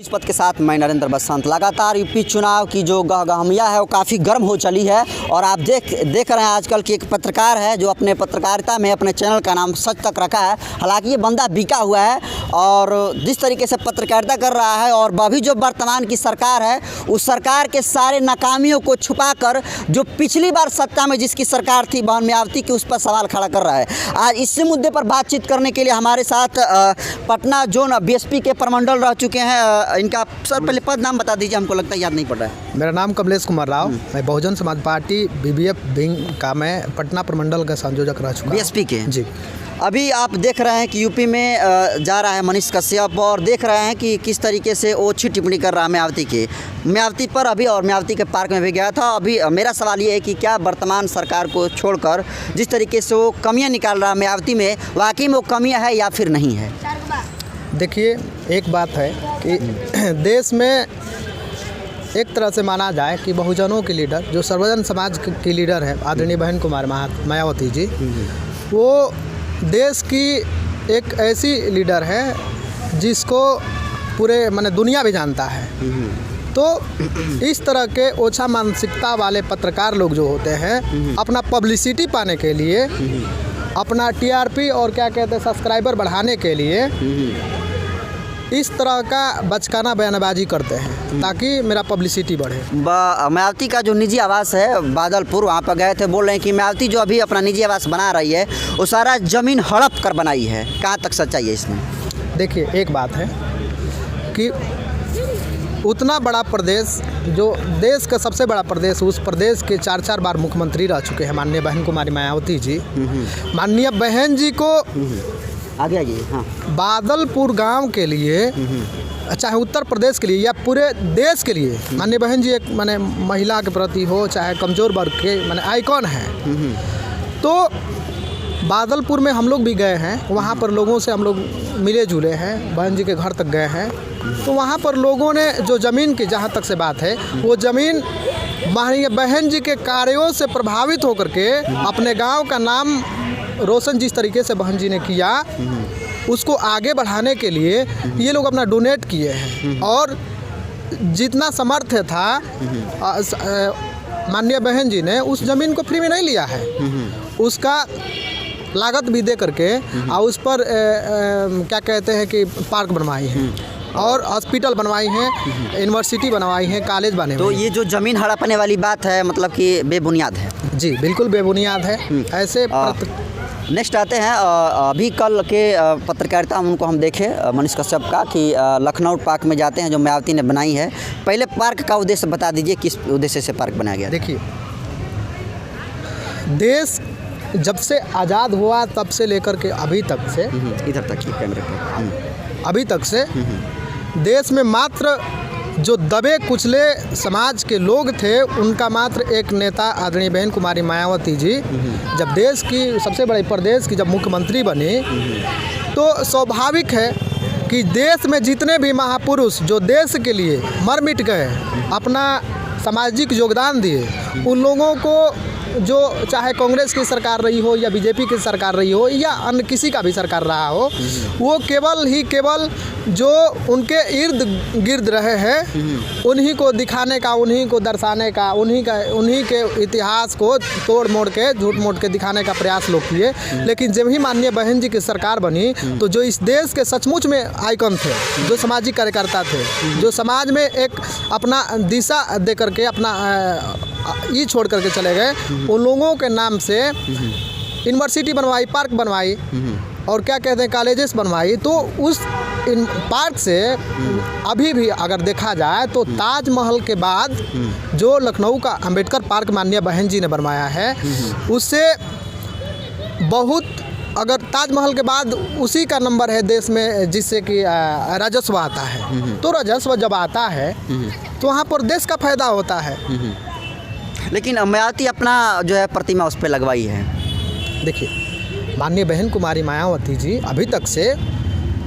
इस पद के साथ मैं नरेंद्र बसंत। लगातार यूपी चुनाव की जो गहगहमिया है वो काफ़ी गर्म हो चली है और आप देख रहे हैं आजकल की एक पत्रकार है जो अपने पत्रकारिता में अपने चैनल का नाम सच तक रखा है। हालांकि ये बंदा बिका हुआ है और जिस तरीके से पत्रकारिता कर रहा है और अभी जो वर्तमान की सरकार है उस सरकार के सारे नाकामियों को छुपाकर जो पिछली बार सत्ता में जिसकी सरकार थी बहन मायावती की, उस पर सवाल खड़ा कर रहा है। आज इसी मुद्दे पर बातचीत करने के लिए हमारे साथ पटना जोन बीएसपी के प्रमंडल रह चुके हैं। इनका सर पहले पद नाम बता दीजिए, हमको लगता है याद नहीं पड़ रहा है। मेरा नाम कमलेश कुमार राव, मैं Bahujan Samaj party BBF wing का मैं पटना प्रमंडल का संयोजक रह चुका बीएसपी के जी। अभी आप देख रहे हैं कि यूपी में जा रहा है मनीष कश्यप और देख रहे हैं कि किस तरीके से वो अच्छी टिप्पणी कर रहा है मायावती पर अभी, और मायावती के पार्क में भी गया था। अभी मेरा सवाल ये है कि क्या वर्तमान सरकार को छोड़कर जिस तरीके से वो कमियां निकाल रहा है मायावती में, वाकई में वो कमियां है या फिर नहीं है? देखिए, एक बात है कि देश में एक तरह से माना जाए कि बहुजनों की लीडर जो सर्वजन समाज की लीडर है आदरणीय बहन कुमारी मायावती जी, वो देश की एक ऐसी लीडर है जिसको पूरे माने दुनिया भी जानता है। तो इस तरह के ओछा मानसिकता वाले पत्रकार लोग जो होते हैं अपना पब्लिसिटी पाने के लिए, अपना टीआरपी और क्या कहते हैं सब्सक्राइबर बढ़ाने के लिए इस तरह का बचकाना बयानबाजी करते हैं ताकि मेरा पब्लिसिटी बढ़े। मायावती का जो निजी आवास है बादलपुर, वहाँ पर गए थे, बोल रहे हैं कि मायावती जो अभी अपना निजी आवास बना रही है वो सारा ज़मीन हड़प कर बनाई है। कहाँ तक सच्चाई है इसमें? देखिए, एक बात है कि उतना बड़ा प्रदेश, जो देश का सबसे बड़ा प्रदेश, उस प्रदेश के 4 बार मुख्यमंत्री रह चुके हैं माननीय बहन कुमारी मायावती जी। माननीय बहन जी को आगे हाँ, बादलपुर गांव के लिए, चाहे उत्तर प्रदेश के लिए या पूरे देश के लिए, माननीय बहन जी एक माने महिला के प्रति हो चाहे कमज़ोर वर्ग के माने आइकॉन है। तो बादलपुर में हम लोग भी गए हैं, वहाँ पर लोगों से हम लोग मिले जुले हैं, बहन जी के घर तक गए हैं। तो वहाँ पर लोगों ने जो ज़मीन की, जहाँ तक से बात है, वो ज़मीन माननीय बहन जी के कार्यों से प्रभावित होकर के अपने गांव का नाम रोशन जिस तरीके से बहन जी ने किया उसको आगे बढ़ाने के लिए ये लोग अपना डोनेट किए हैं और जितना सामर्थ्य था माननीय बहन जी ने उस ज़मीन को फ्री में नहीं लिया है, उसका लागत भी दे करके और उस पर क्या कहते हैं कि पार्क बनवाई है और हॉस्पिटल बनवाई हैं, यूनिवर्सिटी बनवाई हैं, कॉलेज बने। तो ये जो ज़मीन हड़पने वाली बात है मतलब कि बेबुनियाद है? जी बिल्कुल बेबुनियाद है। ऐसे नेक्स्ट आते हैं, अभी कल के पत्रकारिता उनको हम देखे मनीष कश्यप का कि लखनऊ पार्क में जाते हैं जो मायावती ने बनाई है। पहले पार्क का उद्देश्य बता दीजिए, किस उद्देश्य से पार्क बनाया गया? देखिए, देश जब से आज़ाद हुआ तब से लेकर के अभी तक से, इधर तक कैमरे पे, अभी तक से देश में मात्र जो दबे कुचले समाज के लोग थे उनका मात्र एक नेता आदरणीय बहन कुमारी मायावती जी जब देश की सबसे बड़े प्रदेश की जब मुख्यमंत्री बनी तो स्वाभाविक है कि देश में जितने भी महापुरुष जो देश के लिए मर मिट गए, अपना सामाजिक योगदान दिए, उन लोगों को जो चाहे कांग्रेस की सरकार रही हो या बीजेपी की सरकार रही हो या अन्य किसी का भी सरकार रहा हो, वो केवल जो उनके इर्द गिर्द रहे हैं उन्हीं को दिखाने का, उन्हीं को दर्शाने का, उन्हीं के इतिहास को तोड़ मोड़ के झूठ मोड़ के दिखाने का प्रयास लोग किए। लेकिन जब ही माननीय बहन जी की सरकार बनी तो जो इस देश के सचमुच में आइकन थे, जो सामाजिक कार्यकर्ता थे, जो समाज में एक अपना दिशा दे करके अपना ये छोड़ करके चले गए, उन लोगों के नाम से यूनिवर्सिटी बनवाई, पार्क बनवाई और क्या कहते हैं कॉलेजेस बनवाई। तो उस इन पार्क से अभी भी अगर देखा जाए तो ताजमहल के बाद जो लखनऊ का अंबेडकर पार्क माननीय बहन जी ने बनवाया है उससे बहुत, अगर ताजमहल के बाद उसी का नंबर है देश में जिससे कि राजस्व आता है। तो राजस्व जब आता है तो वहाँ पर देश का फायदा होता है। लेकिन मायावती अपना जो है प्रतिमा उस पर लगवाई है। देखिए, माननीय बहन कुमारी मायावती जी अभी तक से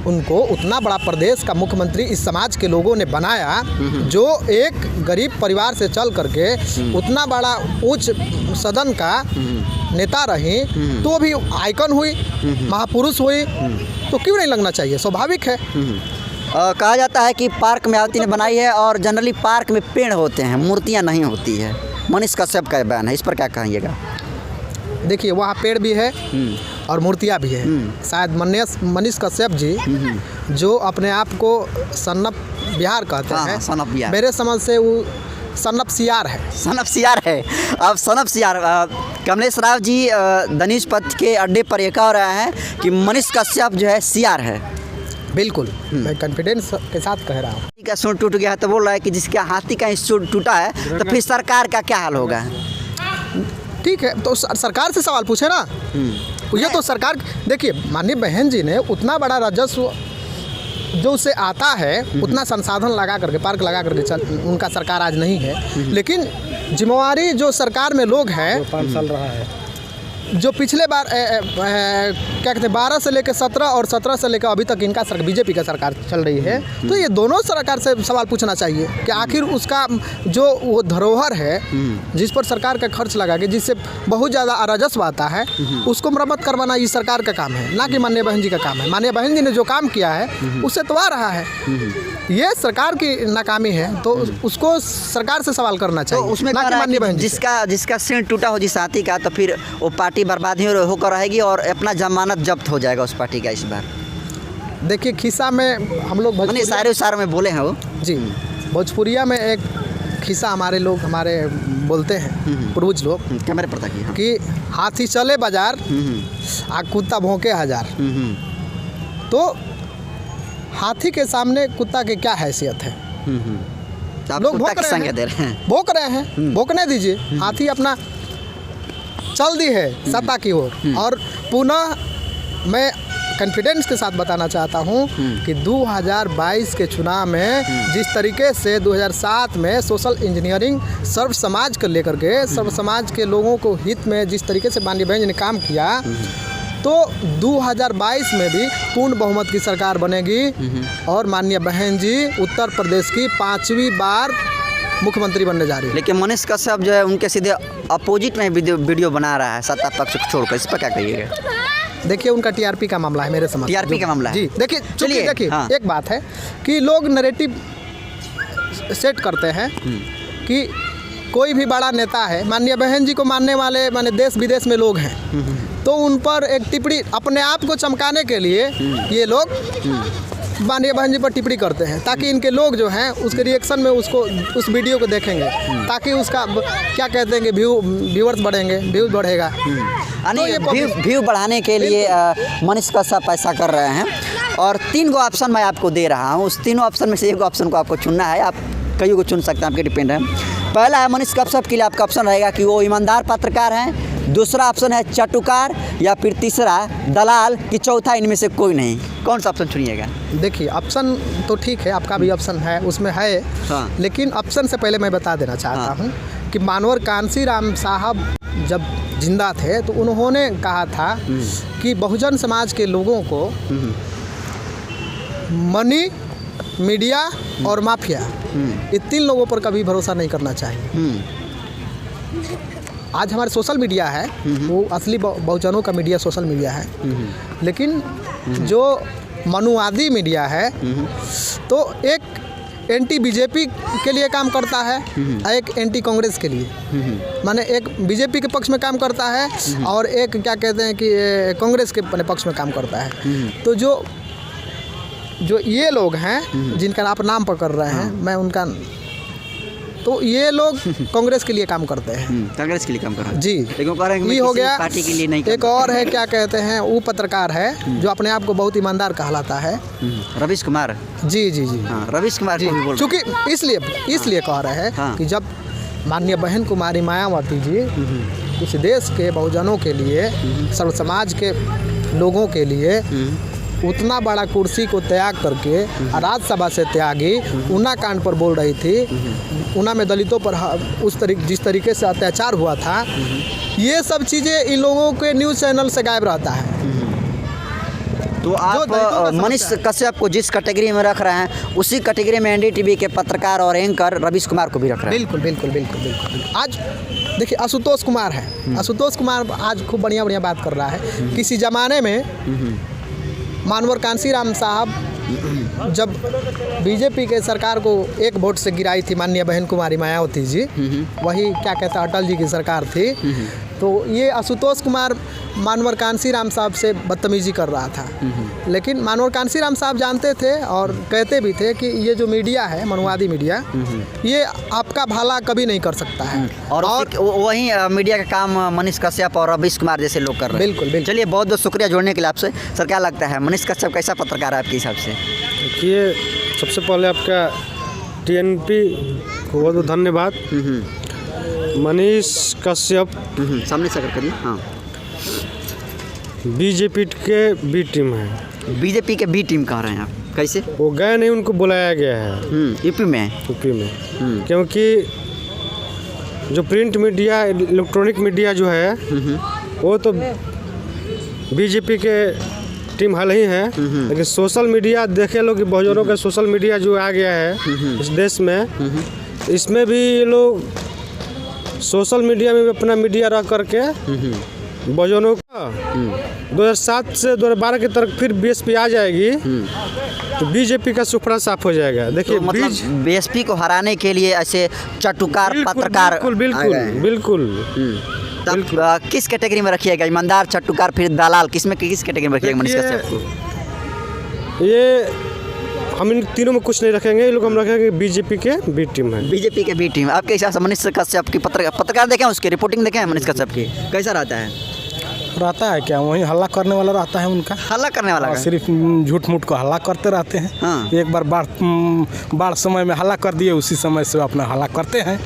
उनको उतना बड़ा प्रदेश का मुख्यमंत्री इस समाज के लोगों ने बनाया, जो एक गरीब परिवार से चल करके उतना बड़ा उच्च सदन का नेता रही, तो भी आइकन हुई, महापुरुष हुई, तो क्यों नहीं लगना चाहिए? स्वाभाविक है। कहा जाता है कि पार्क मायावती ने बनाई है और जनरली पार्क में पेड़ होते हैं, मूर्तियां नहीं होती है। मनीष कश्यप का बयान है, इस पर क्या कहिएगा? देखिए, वहाँ पेड़ भी है और मूर्तियाँ भी है। शायद मनीष कश्यप जी जो अपने आप को सन्नप बिहार कहते हैं, सनप बिहार, मेरे समझ से वो सन्नप सियार है। सनप सियार है। अब सनप सियार कमलेश राव जी धनुष पथ के अड्डे पर ये कह रहे हैं कि मनीष कश्यप जो है सियार है। बिल्कुल, मैं कॉन्फिडेंस के साथ कह रहा हूँ। हाथी का सूंड टूट गया है तो बोल रहा है कि जिसका हाथी का सूंड टूटा है तो फिर सरकार का क्या हाल होगा? ठीक है, तो सरकार से सवाल पूछे ना। ये तो सरकार, देखिए माननीय बहन जी ने उतना बड़ा राजस्व जो उससे आता है, उतना संसाधन लगा करके, पार्क लगा करके उनका सरकार आज नहीं है। लेकिन जिम्मेवारी जो सरकार में लोग हैं, 5 साल रहा है, जो पिछले बार क्या कहते हैं 12 से लेकर 17 और 17 से लेकर अभी तक इनका बीजेपी का सरकार चल रही है, तो ये दोनों सरकार से सवाल पूछना चाहिए कि आखिर उसका जो वो धरोहर है जिस पर सरकार का खर्च लगा के जिससे बहुत ज़्यादा राजस्व आता है, उसको मरम्मत करवाना ये सरकार का काम है, ना कि माननीय बहन जी का काम है। माननीय बहन जी ने जो काम किया है उससे तो आ रहा है, ये सरकार की नाकामी है, तो उसको सरकार से सवाल करना चाहिए। तो उसमें माननीय बहन जी जिसका सिर टूटा हो जिस हाथी का, तो फिर वो पार्टी बर्बादी होकर रहेगी और अपना जमानत जब्त हो जाएगा उस पार्टी का इस बार। देखिए, खिस्सा में हम लोग सारे में बोले हैं वो जी, भोजपुरिया में एक खिस्सा हमारे बोलते हैं पूर्वज लोग, कैमरे पर तक कि हाथी चले बाजार आ कुत्ता भौंके हजार। तो हाथी के सामने कुत्ता की क्या हैसियत है? लोग भौंक रहे हैं, भौंकने दीजिए। हाथी अपना चल दी है सत्ता की ओर। और पुनः मैं कॉन्फिडेंस के साथ बताना चाहता हूं कि 2022 के चुनाव में जिस तरीके से 2007 में सोशल इंजीनियरिंग सर्व समाज को लेकर के, सर्व समाज के लोगों को हित में जिस तरीके से माननीय बहन जी ने काम किया, तो 2022 में भी पूर्ण बहुमत की सरकार बनेगी और माननीय बहन जी उत्तर प्रदेश की 5वीं बार मुख्यमंत्री बनने जा रही है। लेकिन मनीष कश्यप जो है उनके सीधे अपोजिट में वीडियो बना रहा है सत्ता पक्ष को छोड़कर, इस पर क्या कहिएगा? देखिए, उनका टीआरपी का मामला है मेरे समझ। टीआरपी का मामला है जी। देखिए, चलिए देखिए, हाँ। एक बात है कि लोग नैरेटिव सेट करते हैं कि कोई भी बड़ा नेता है, माननीय बहन जी को मानने वाले माने देश विदेश में लोग हैं, तो उन पर एक टिप्पणी अपने आप को चमकाने के लिए ये लोग माननीय बहन जी पर टिप्पणी करते हैं, ताकि इनके लोग जो हैं उसके रिएक्शन में उस वीडियो को देखेंगे, ताकि उसका क्या कहते हैं कि व्यूअर्स बढ़ेंगे, व्यूज़ बढ़ेगा। तो ये व्यू बढ़ाने के लिए मनीष कश्यप ऐसा कर रहे हैं। और 3 ऑप्शन मैं आपको दे रहा हूँ, उस तीनों ऑप्शन में से एक ऑप्शन को आपको चुनना है। आप कई को चुन सकते हैं, आपके डिपेंड है। पहला है मनीष कश्यप के लिए आपका ऑप्शन रहेगा कि वो ईमानदार पत्रकार हैं, दूसरा ऑप्शन है चटुकार, या फिर तीसरा दलाल, कि चौथा इनमें से कोई नहीं। कौन सा ऑप्शन चुनिएगा? देखिए, ऑप्शन तो ठीक है, आपका भी ऑप्शन है, उसमें है। हाँ। लेकिन ऑप्शन से पहले मैं बता देना चाहता हूँ कि मानवर कांसीराम साहब जब जिंदा थे तो उन्होंने कहा था कि बहुजन समाज के लोगों को मनी, मीडिया और माफिया, ये 3 लोगों पर कभी भरोसा नहीं करना चाहिए। आज हमारे सोशल मीडिया है, वो असली बहुजनों का मीडिया सोशल मीडिया है, लेकिन जो मनुवादी मीडिया है तो एक एंटी बीजेपी के लिए काम करता है, एक एंटी कांग्रेस के लिए, माने एक बीजेपी के पक्ष में काम करता है और एक क्या कहते हैं कि कांग्रेस के पक्ष में काम करता है। तो जो ये लोग हैं जिनका आप नाम पकड़ रहे हैं, मैं उनका, तो ये लोग कांग्रेस के लिए काम करते हैं, कांग्रेस के लिए काम कर रहे हैं जी। लेकिन कह रहे हैं कि ये हो गया, पार्टी के लिए नहीं। एक और है क्या कहते हैं, वो पत्रकार है जो अपने आप को बहुत ईमानदार कहलाता है, रवीश कुमार। जी जी जी, हाँ, रवीश कुमार जी, चूँकि इसलिए कह रहे हैं कि जब माननीय बहन कुमारी मायावती जी इस देश के बहुजनों के लिए, सर्व समाज के लोगों के लिए उतना बड़ा कुर्सी को त्याग करके राज्यसभा से त्यागी, ऊना कांड पर बोल रही थी, ऊना में दलितों पर जिस तरीके से अत्याचार हुआ था, ये सब चीज़ें इन लोगों के न्यूज़ चैनल से गायब रहता है। तो आप मनीष कश्यप को जिस कैटेगरी में रख रहे हैं उसी कैटेगरी में एनडीटीवी के पत्रकार और एंकर रवीश कुमार को भी रख रहे हैं? बिल्कुल बिल्कुल बिल्कुल बिल्कुल। आज देखिए, आशुतोष कुमार है, आशुतोष कुमार आज खूब बढ़िया बात कर रहा है। किसी ज़माने में मानवर कांसीराम साहब जब बीजेपी के सरकार को एक वोट से गिराई थी माननीय बहन कुमारी मायावती जी, वही क्या कहते हैं अटल जी की सरकार थी, तो ये आशुतोष कुमार मानवर कांसी राम साहब से बदतमीजी कर रहा था। लेकिन मानवर कांसी राम साहब जानते थे और कहते भी थे कि ये जो मीडिया है, मनुवादी मीडिया, ये आपका भला कभी नहीं कर सकता है। और वही मीडिया का काम मनीष कश्यप और रवीश कुमार जैसे लोग कर रहे हैं। बिल्कुल। चलिए, बहुत बहुत शुक्रिया जुड़ने के लिए आपसे। सर, क्या लगता है मनीष कश्यप कैसा पत्रकार है आपके हिसाब से? देखिए, सबसे पहले आपका TNP को बहुत धन्यवाद। मनीष कश्यप सामने से अगर करिए। हाँ, बीजेपी के बी टीम है। बीजेपी के बी टीम कह रहे हैं आप, कैसे? वो गए नहीं, उनको बुलाया गया है यूपी में। यूपी में, क्योंकि जो प्रिंट मीडिया, इलेक्ट्रॉनिक मीडिया जो है, वो तो बीजेपी के टीम हल ही है, लेकिन सोशल मीडिया देखे लोग कि बहुजनों का सोशल मीडिया जो आ गया है इस देश में, इसमें भी ये लोग सोशल मीडिया में भी अपना मीडिया रख करके बहुजनों का 2007 से 2012 की तरफ फिर BSP आ जाएगी तो बीजेपी का सुपड़ा साफ हो जाएगा। देखिए, तो मतलब BSP को हराने के लिए ऐसे चटुकार पत्रकार बिल्कुल तब किस कैटेगरी में रखिएगा? ईमानदार, चटुकार, फिर दलाल, किस कैटेगरी में रखिएगा मनीष कश्यप को? ये हम इन तीनों में कुछ नहीं रखेंगे, ये लोग हम रखेंगे बीजेपी के बी टीम है। बीजेपी के बी टीम। आपके हिसाब से मनीष कश्यप की पत्रकार देखें, उसकी रिपोर्टिंग देखें मनीष कश्यप की, कैसा रहता है क्या वही हल्ला करने वाला रहता है उनका, हल्ला करने वाला सिर्फ झूठ मूठ को हल्ला करते रहते हैं। हाँ। एक बार बाढ़ समय में हल्ला कर दिए, उसी समय से अपना हल्ला करते हैं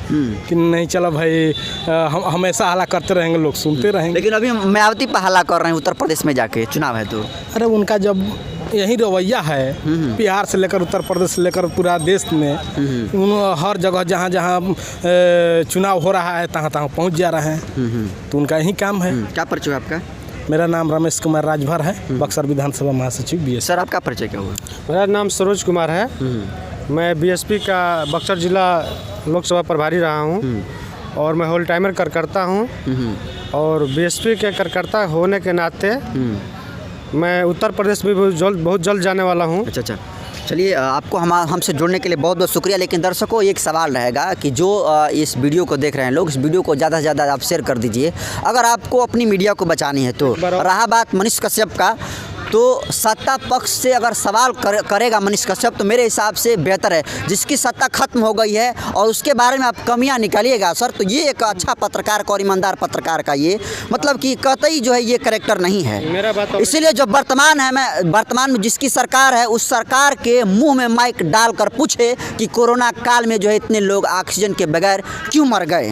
कि नहीं चलो भाई, हम हमेशा हल्ला करते रहेंगे, लोग सुनते रहेंगे। लेकिन अभी मायावती पर हल्ला कर रहे हैं उत्तर प्रदेश में जाके, चुनाव है तो। अरे उनका जब यही रवैया है, बिहार से लेकर उत्तर प्रदेश से लेकर पूरा देश में, हर जगह जहाँ जहाँ चुनाव हो रहा है तहाँ तहाँ पहुँच जा रहे हैं, तो उनका यही काम है। क्या परिचय है आपका? मेरा नाम रमेश कुमार राजभर है, बक्सर विधानसभा महासचिव BSP। सर, आपका परिचय क्या हुआ? मेरा नाम सरोज कुमार है। मैं BSP का बक्सर जिला लोकसभा प्रभारी रहा हूँ और मैं होल टाइमर कार्यकर्ता हूँ, और BSP के कार्यकर्ता होने के नाते मैं उत्तर प्रदेश में बहुत जल्द जाने वाला हूँ। अच्छा। चलिए, आपको हमसे जुड़ने के लिए बहुत बहुत शुक्रिया। लेकिन दर्शकों, एक सवाल रहेगा कि जो इस वीडियो को देख रहे हैं लोग, इस वीडियो को ज़्यादा से ज़्यादा आप शेयर कर दीजिए। अगर आपको अपनी मीडिया को बचानी है तो। रहा बात मनीष कश्यप का, तो सत्ता पक्ष से अगर सवाल करेगा मनीष कश्यप तो मेरे हिसाब से बेहतर है। जिसकी सत्ता खत्म हो गई है और उसके बारे में आप कमियां निकालिएगा सर, तो ये एक अच्छा पत्रकार का और ईमानदार पत्रकार का ये मतलब कि कतई जो है ये कैरेक्टर नहीं है। मेरा बात इसीलिए जो वर्तमान में जिसकी सरकार है, उस सरकार के मुंह में माइक डालकर पूछे कि कोरोना काल में जो है इतने लोग ऑक्सीजन के बगैर क्यों मर गए।